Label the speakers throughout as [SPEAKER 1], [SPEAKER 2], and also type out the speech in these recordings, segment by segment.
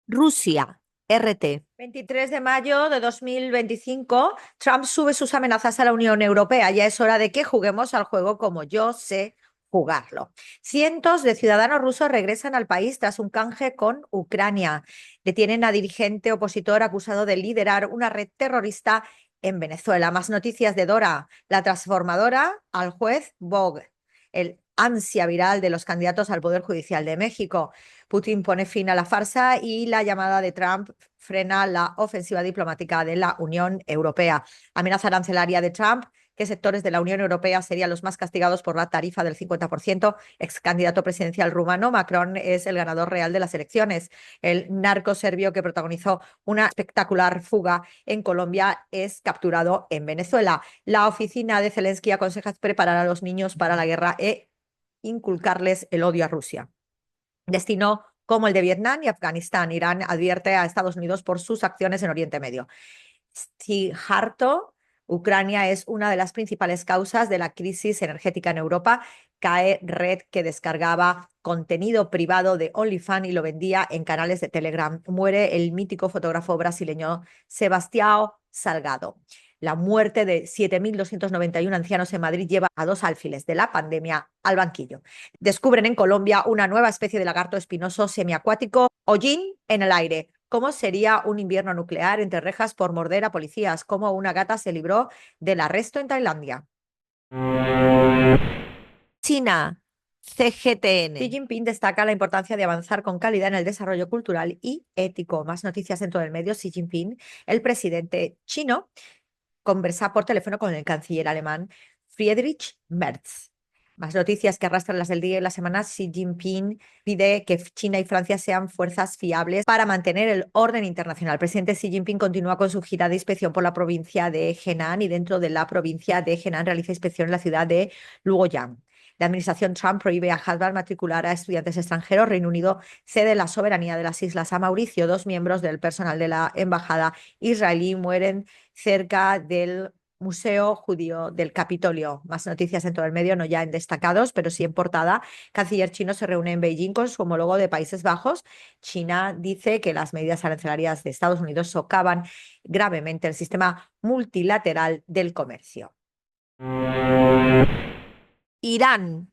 [SPEAKER 1] Rusia, RT. 23 de mayo de 2025, Trump sube sus amenazas a la Unión Europea. Ya es hora de que juguemos al juego como yo sé jugarlo. Cientos de ciudadanos rusos regresan al país tras un canje con Ucrania. Detienen a dirigente opositor acusado de liderar una red terrorista en Venezuela. Más noticias de Dora, la transformadora, al juez Bog. El ansia viral de los candidatos al Poder Judicial de México. Putin pone fin a la farsa y la llamada de Trump frena la ofensiva diplomática de la Unión Europea. Amenaza arancelaria de Trump, que sectores de la Unión Europea serían los más castigados por la tarifa del 50%. Ex candidato presidencial rumano, Macron es el ganador real de las elecciones. El narco serbio que protagonizó una espectacular fuga en Colombia es capturado en Venezuela. La oficina de Zelensky aconseja preparar a los niños para la guerra e inculcarles el odio a Rusia. Destino como el de Vietnam y Afganistán. Irán advierte a Estados Unidos por sus acciones en Oriente Medio. Sí, harto. Ucrania es una de las principales causas de la crisis energética en Europa. Cae red que descargaba contenido privado de OnlyFans y lo vendía en canales de Telegram. Muere el mítico fotógrafo brasileño Sebastião Salgado. La muerte de 7.291 ancianos en Madrid lleva a 2 alfiles de la pandemia al banquillo. Descubren en Colombia una nueva especie de lagarto espinoso semiacuático, hollín en el aire. ¿Cómo sería un invierno nuclear entre rejas por morder a policías? ¿Cómo una gata se libró del arresto en Tailandia? China, CGTN. Xi Jinping destaca la importancia de avanzar con calidad en el desarrollo cultural y ético. Más noticias en todo el medio. Xi Jinping, el presidente chino, conversa por teléfono con el canciller alemán Friedrich Merz. Más noticias que arrastran las del día y la semana. Xi Jinping pide que China y Francia sean fuerzas fiables para mantener el orden internacional. El presidente Xi Jinping continúa con su gira de inspección por la provincia de Henan y dentro de la provincia de Henan realiza inspección en la ciudad de Luoyang. La administración Trump prohíbe a Harvard matricular a estudiantes extranjeros. Reino Unido cede la soberanía de las islas a Mauricio. 2 miembros del personal de la embajada israelí mueren cerca del Museo Judío del Capitolio. Más noticias en todo el medio, no ya en destacados, pero sí en portada. Canciller chino se reúne en Beijing con su homólogo de Países Bajos. China dice que las medidas arancelarias de Estados Unidos socavan gravemente el sistema multilateral del comercio. Irán,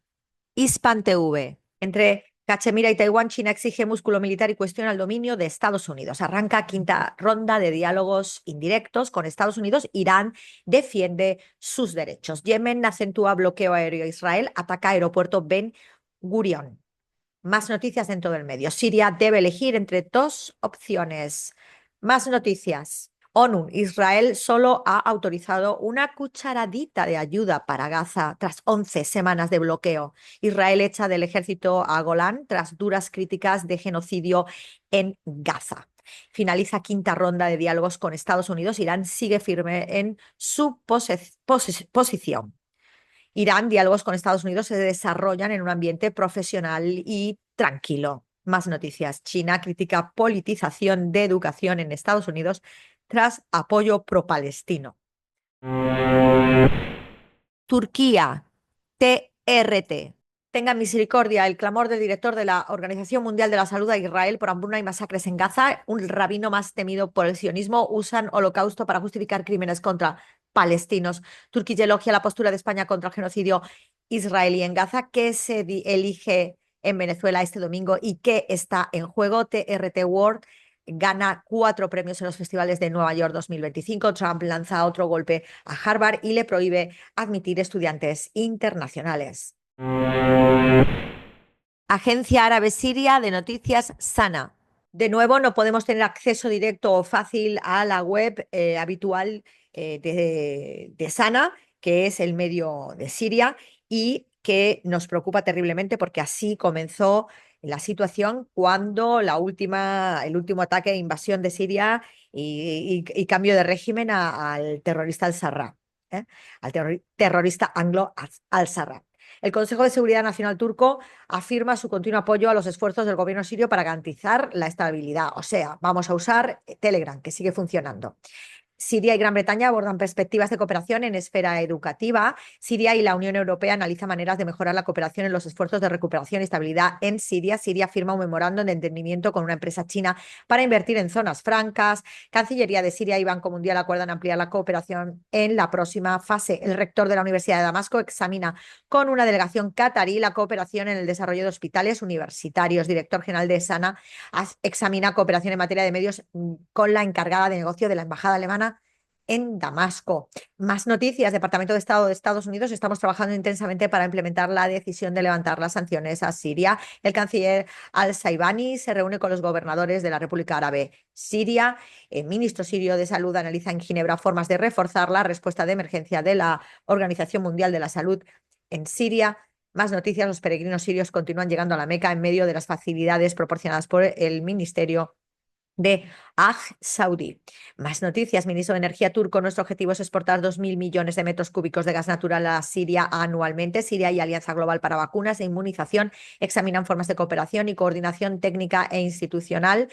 [SPEAKER 1] Hispan TV. Entre Cachemira y Taiwán, China exige músculo militar y cuestiona el dominio de Estados Unidos. Arranca quinta ronda de diálogos indirectos con Estados Unidos. Irán defiende sus derechos. Yemen acentúa bloqueo aéreo a Israel, ataca aeropuerto Ben Gurion. Más noticias en todo el medio. Siria debe elegir entre 2 opciones. Más noticias. ONU, Israel solo ha autorizado una cucharadita de ayuda para Gaza tras 11 semanas de bloqueo. Israel echa del ejército a Golán tras duras críticas de genocidio en Gaza. Finaliza quinta ronda de diálogos con Estados Unidos. Irán sigue firme en su posición. Irán, diálogos con Estados Unidos se desarrollan en un ambiente profesional y tranquilo. Más noticias. China critica politización de educación en Estados Unidos tras apoyo pro-palestino. Turquía, TRT. Tenga misericordia, el clamor del director de la Organización Mundial de la Salud a Israel por hambruna y masacres en Gaza. Un rabino más temido por el sionismo usan holocausto para justificar crímenes contra palestinos. Turquía elogia la postura de España contra el genocidio israelí en Gaza. ¿Qué se elige en Venezuela este domingo y qué está en juego? TRT World gana 4 premios en los festivales de Nueva York 2025. Trump lanza otro golpe a Harvard y le prohíbe admitir estudiantes internacionales. Agencia Árabe Siria de Noticias Sana. De nuevo, no podemos tener acceso directo o fácil a la web habitual de Sana, que es el medio de Siria, y que nos preocupa terriblemente porque así comenzó la situación cuando el último ataque e invasión de Siria y cambio de régimen al terrorista al-Sarraj, al terrorista anglo al-Sarraj. El Consejo de Seguridad Nacional turco afirma su continuo apoyo a los esfuerzos del gobierno sirio para garantizar la estabilidad. O sea, vamos a usar Telegram, que sigue funcionando. Siria y Gran Bretaña abordan perspectivas de cooperación en esfera educativa. Siria y la Unión Europea analizan maneras de mejorar la cooperación en los esfuerzos de recuperación y estabilidad en Siria. Siria firma un memorándum de entendimiento con una empresa china para invertir en zonas francas. Cancillería de Siria y Banco Mundial acuerdan ampliar la cooperación en la próxima fase. El rector de la Universidad de Damasco examina con una delegación catarí la cooperación en el desarrollo de hospitales universitarios. Director general de Sana examina cooperación en materia de medios con la encargada de negocio de la embajada alemana en Damasco. Más noticias. Departamento de Estado de Estados Unidos. Estamos trabajando intensamente para implementar la decisión de levantar las sanciones a Siria. El canciller al-Saibani se reúne con los gobernadores de la República Árabe Siria. El ministro sirio de Salud analiza en Ginebra formas de reforzar la respuesta de emergencia de la Organización Mundial de la Salud en Siria. Más noticias. Los peregrinos sirios continúan llegando a la Meca en medio de las facilidades proporcionadas por el Ministerio de Hajj Saudí. Más noticias. Ministro de Energía turco. Nuestro objetivo es exportar 2.000 millones de metros cúbicos de gas natural a Siria anualmente. Siria y Alianza Global para Vacunas e Inmunización examinan formas de cooperación y coordinación técnica e institucional.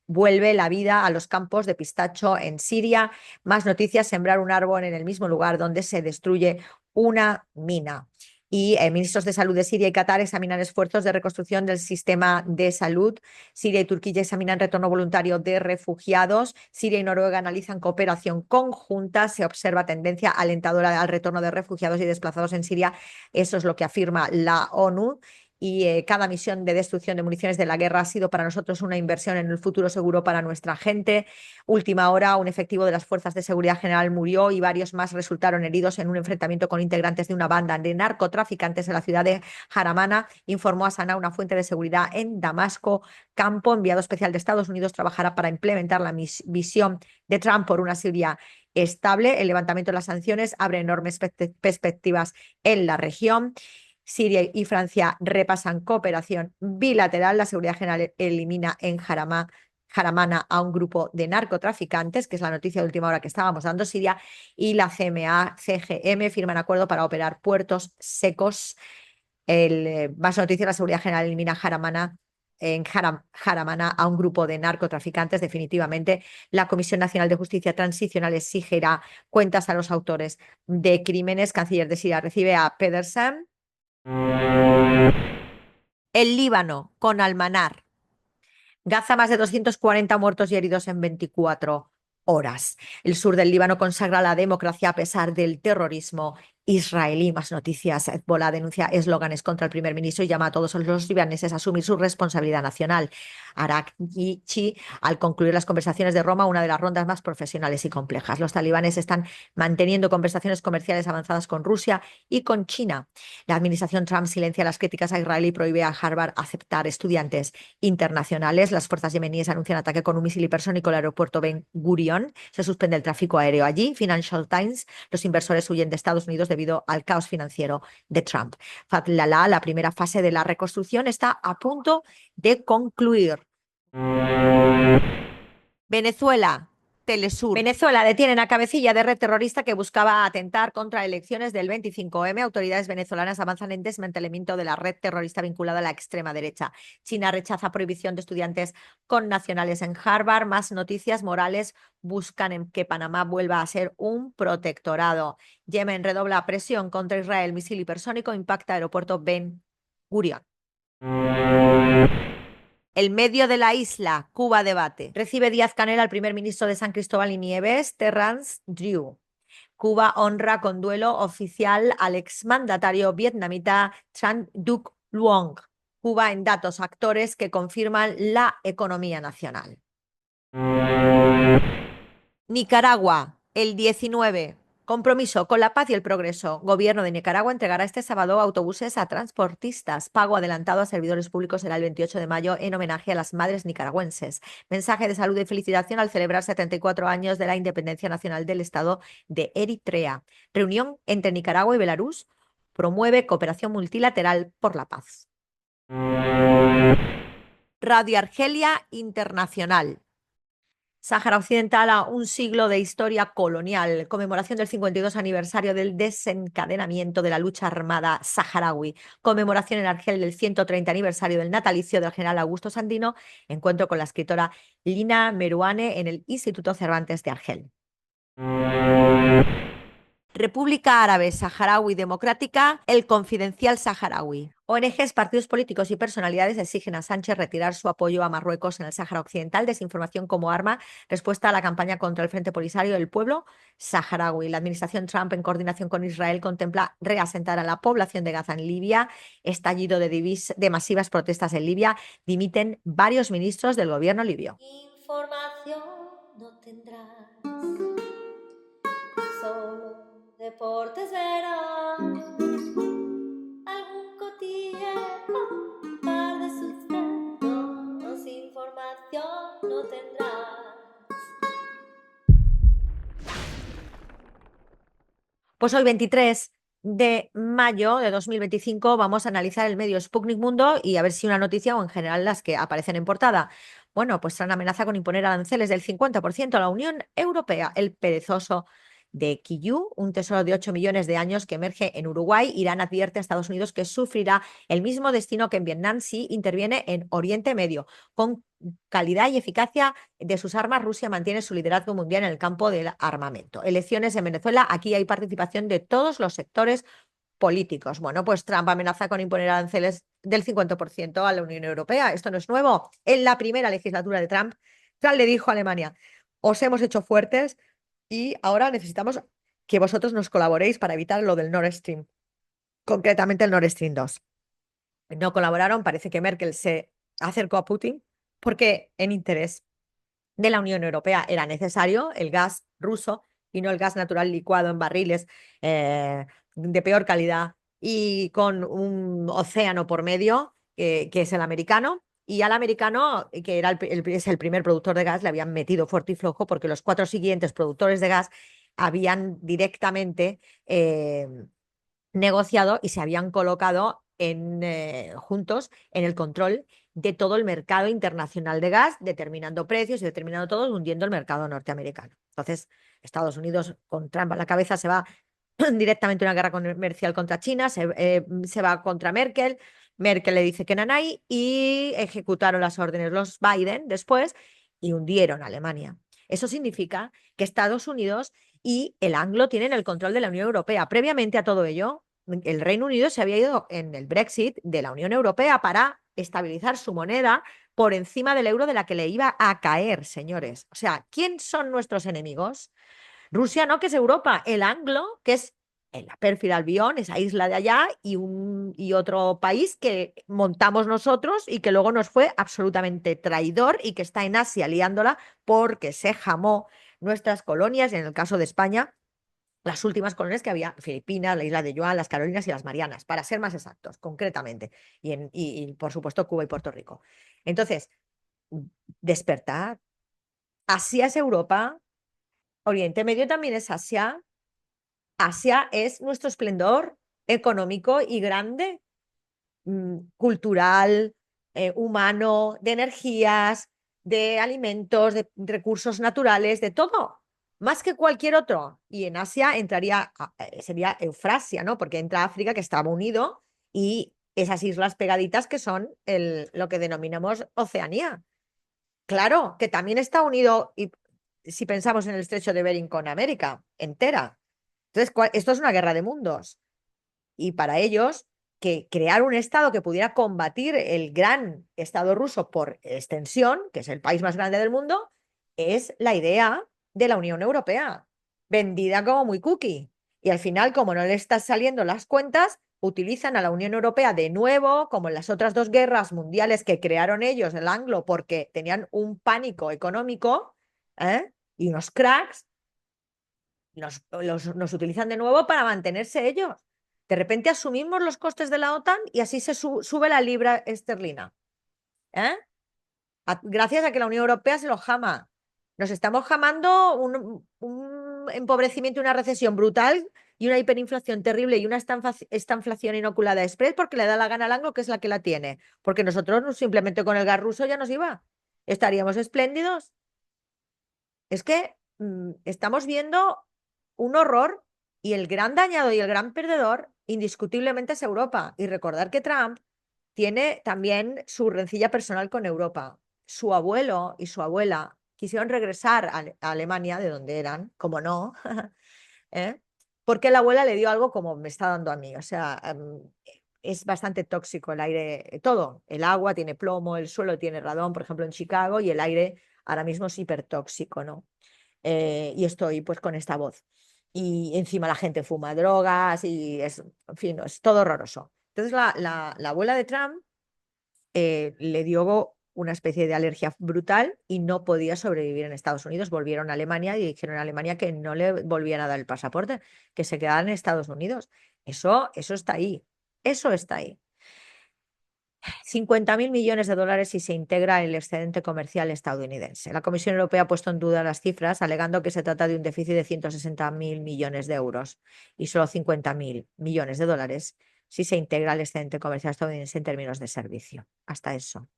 [SPEAKER 1] Vuelve la vida a los campos de pistacho en Siria. Más noticias. Sembrar un árbol en el mismo lugar donde se destruye una mina. Y ministros de Salud de Siria y Qatar examinan esfuerzos de reconstrucción del sistema de salud. Siria y Turquía examinan retorno voluntario de refugiados. Siria y Noruega analizan cooperación conjunta. Se observa tendencia alentadora al retorno de refugiados y desplazados en Siria. Eso es lo que afirma la ONU. Y cada misión de destrucción de municiones de la guerra ha sido para nosotros una inversión en el futuro seguro para nuestra gente. Última hora, un efectivo de las Fuerzas de Seguridad General murió y varios más resultaron heridos en un enfrentamiento con integrantes de una banda de narcotraficantes en la ciudad de Haramana, informó a Sana, una fuente de seguridad en Damasco. Campo, enviado especial de Estados Unidos, trabajará para implementar la visión de Trump por una Siria estable. El levantamiento de las sanciones abre enormes perspectivas en la región. Siria y Francia repasan cooperación bilateral. La Seguridad General elimina en Haramana a un grupo de narcotraficantes, que es la noticia de última hora que estábamos dando. Siria y la CMA-CGM firman acuerdo para operar puertos secos. Más noticias, la Seguridad General elimina Haramana a un grupo de narcotraficantes. Definitivamente, la Comisión Nacional de Justicia Transicional exigirá cuentas a los autores de crímenes. Canciller de Siria recibe a Pedersen. El Líbano, con Almanar. Gaza, más de 240 muertos y heridos en 24 horas. El sur del Líbano consagra la democracia a pesar del terrorismo israelí. Más noticias. Hezbollah denuncia eslóganes contra el primer ministro y llama a todos los libaneses a asumir su responsabilidad nacional. Araghchi, al concluir las conversaciones de Roma, una de las rondas más profesionales y complejas. Los talibanes están manteniendo conversaciones comerciales avanzadas con Rusia y con China. La administración Trump silencia las críticas a Israel y prohíbe a Harvard aceptar estudiantes internacionales. Las fuerzas yemeníes anuncian ataque con un misil hipersónico al aeropuerto Ben Gurion. Se suspende el tráfico aéreo allí. Financial Times. Los inversores huyen de Estados Unidos debido al caos financiero de Trump. Fatlala, la primera fase de la reconstrucción, está a punto de concluir. Venezuela. Telesur. Venezuela detienen a cabecilla de red terrorista que buscaba atentar contra elecciones del 25M. Autoridades venezolanas avanzan en desmantelamiento de la red terrorista vinculada a la extrema derecha. China rechaza prohibición de estudiantes con nacionales en Harvard. Más noticias. Morales buscan en que Panamá vuelva a ser un protectorado. Yemen redobla presión contra Israel. Misil hipersónico impacta aeropuerto Ben Gurion. El medio de la isla, Cuba debate. Recibe Díaz-Canel al primer ministro de San Cristóbal y Nieves, Terrance Drew. Cuba honra con duelo oficial al exmandatario vietnamita Tran Duc Luong. Cuba en datos, actores que confirman la economía nacional. Nicaragua, el 19. Compromiso con la paz y el progreso. Gobierno de Nicaragua entregará este sábado autobuses a transportistas. Pago adelantado a servidores públicos será el 28 de mayo en homenaje a las madres nicaragüenses. Mensaje de salud y felicitación al celebrar 74 años de la independencia nacional del Estado de Eritrea. Reunión entre Nicaragua y Belarus promueve cooperación multilateral por la paz. Radio Argelia Internacional. Sáhara Occidental a un siglo de historia colonial. Conmemoración del 52 aniversario del desencadenamiento de la lucha armada saharaui. Conmemoración en Argel del 130 aniversario del natalicio del general Augusto Sandino. Encuentro con la escritora Lina Meruane en el Instituto Cervantes de Argel. República Árabe Saharaui Democrática, El Confidencial Saharaui. ONGs, partidos políticos y personalidades exigen a Sánchez retirar su apoyo a Marruecos en el Sáhara Occidental, desinformación como arma, respuesta a la campaña contra el Frente Polisario del Pueblo Saharaui. La administración Trump, en coordinación con Israel, contempla reasentar a la población de Gaza en Libia. Estallido de masivas protestas en Libia. Dimiten varios ministros del gobierno libio. Información no tendrás, solo deportes verás, algún cotilleo, un par de sucesos, información no tendrás. Pues hoy, 23 de mayo de 2025, vamos a analizar el medio Sputnik Mundo y a ver si una noticia o en general las que aparecen en portada. Bueno, pues Trump amenaza con imponer aranceles del 50% a la Unión Europea. El perezoso de Quillú, un tesoro de 8 millones de años que emerge en Uruguay. Irán advierte a Estados Unidos que sufrirá el mismo destino que en Vietnam si interviene en Oriente Medio. Con calidad y eficacia de sus armas, Rusia mantiene su liderazgo mundial en el campo del armamento. Elecciones en Venezuela, aquí hay participación de todos los sectores políticos. Bueno, pues Trump amenaza con imponer aranceles del 50% a la Unión Europea. Esto no es nuevo. En la primera legislatura de Trump, Trump le dijo a Alemania: os hemos hecho fuertes y ahora necesitamos que vosotros nos colaboréis para evitar lo del Nord Stream, concretamente el Nord Stream 2. No colaboraron, parece que Merkel se acercó a Putin porque en interés de la Unión Europea era necesario el gas ruso y no el gas natural licuado en barriles de peor calidad y con un océano por medio, que es el americano. Y al americano, que era es el primer productor de gas, le habían metido fuerte y flojo porque los 4 siguientes productores de gas habían directamente negociado y se habían colocado juntos en el control de todo el mercado internacional de gas, determinando precios y determinando todo, hundiendo el mercado norteamericano. Entonces, Estados Unidos, con Trump a la cabeza, se va directamente a una guerra comercial contra China, se va contra Merkel. Merkel le dice que nanay y ejecutaron las órdenes los Biden después y hundieron a Alemania. Eso significa que Estados Unidos y el anglo tienen el control de la Unión Europea. Previamente a todo ello, el Reino Unido se había ido en el Brexit de la Unión Europea para estabilizar su moneda por encima del euro, de la que le iba a caer, señores. O sea, ¿quién son nuestros enemigos? Rusia no, que es Europa. El anglo, que es en la pérfida Albión, esa isla de allá, y otro país que montamos nosotros y que luego nos fue absolutamente traidor y que está en Asia liándola porque se jamó nuestras colonias, y en el caso de España, las últimas colonias que había: Filipinas, la isla de Yuan, las Carolinas y las Marianas, para ser más exactos, concretamente, y por supuesto Cuba y Puerto Rico. Entonces, despertar. Asia es Europa, Oriente Medio también es Asia. Asia es nuestro esplendor económico y grande, cultural, humano, de energías, de alimentos, de recursos naturales, de todo, más que cualquier otro. Y en Asia entraría, sería Eufrasia, ¿no? Porque entra África, que estaba unido, y esas islas pegaditas que son lo que denominamos Oceanía. Claro, que también está unido, y si pensamos en el estrecho de Bering, con América entera. Entonces, esto es una guerra de mundos. Y para ellos, que crear un Estado que pudiera combatir el gran Estado ruso por extensión, que es el país más grande del mundo, es la idea de la Unión Europea, vendida como muy cookie. Y al final, como no le están saliendo las cuentas, utilizan a la Unión Europea de nuevo, como en las otras 2 guerras mundiales que crearon ellos, el anglo, porque tenían un pánico económico, y unos cracks. Nos utilizan de nuevo para mantenerse ellos. De repente asumimos los costes de la OTAN y así se sube la libra esterlina. ¿Eh? Gracias a que la Unión Europea se lo jama. Nos estamos jamando un empobrecimiento y una recesión brutal y una hiperinflación terrible y una estanflación inoculada express porque le da la gana al anglo, que es la que la tiene. Porque nosotros simplemente con el gas ruso ya nos iba. Estaríamos espléndidos. Es que estamos viendo un horror, y el gran dañado y el gran perdedor indiscutiblemente es Europa. Y recordar que Trump tiene también su rencilla personal con Europa. Su abuelo y su abuela quisieron regresar a Alemania, de donde eran, como no, ¿eh? Porque la abuela le dio algo como me está dando a mí. O sea, es bastante tóxico el aire, todo. El agua tiene plomo, el suelo tiene radón, por ejemplo, en Chicago, y el aire ahora mismo es hipertóxico, ¿no? Y estoy pues con esta voz. Y encima la gente fuma drogas y es, en fin, es todo horroroso. Entonces la abuela de Trump le dio una especie de alergia brutal y no podía sobrevivir en Estados Unidos. Volvieron a Alemania y dijeron a Alemania que no le volvían a dar el pasaporte, que se quedara en Estados Unidos. Eso está ahí. Eso está ahí. 50.000 millones de dólares si se integra el excedente comercial estadounidense. La Comisión Europea ha puesto en duda las cifras, alegando que se trata de un déficit de 160.000 millones de euros y solo 50.000 millones de dólares si se integra el excedente comercial estadounidense en términos de servicio. Hasta eso.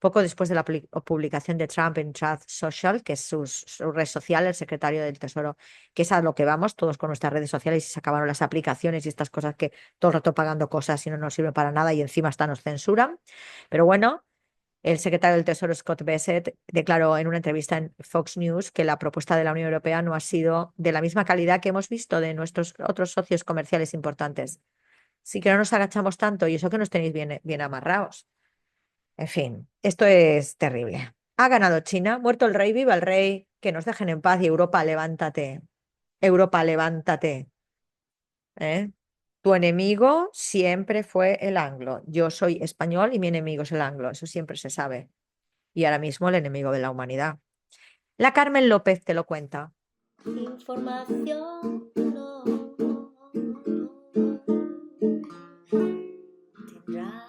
[SPEAKER 1] Poco después de la publicación de Trump en Truth Social, que es su red social, el secretario del Tesoro, que es a lo que vamos todos con nuestras redes sociales y se acabaron las aplicaciones y estas cosas que todo el rato pagando cosas y no nos sirve para nada y encima hasta nos censuran. Pero bueno, el secretario del Tesoro, Scott Bessent, declaró en una entrevista en Fox News que la propuesta de la Unión Europea no ha sido de la misma calidad que hemos visto de nuestros otros socios comerciales importantes. Sí que no nos agachamos tanto y eso que nos tenéis bien amarrados. En fin, esto es terrible. Ha ganado China, muerto el rey, viva el rey, que nos dejen en paz y Europa, levántate. Europa, levántate. ¿Eh? Tu enemigo siempre fue el anglo. Yo soy español y mi enemigo es el anglo, eso siempre se sabe. Y ahora mismo el enemigo de la humanidad. La Carmen López te lo cuenta.
[SPEAKER 2] Información no tendrá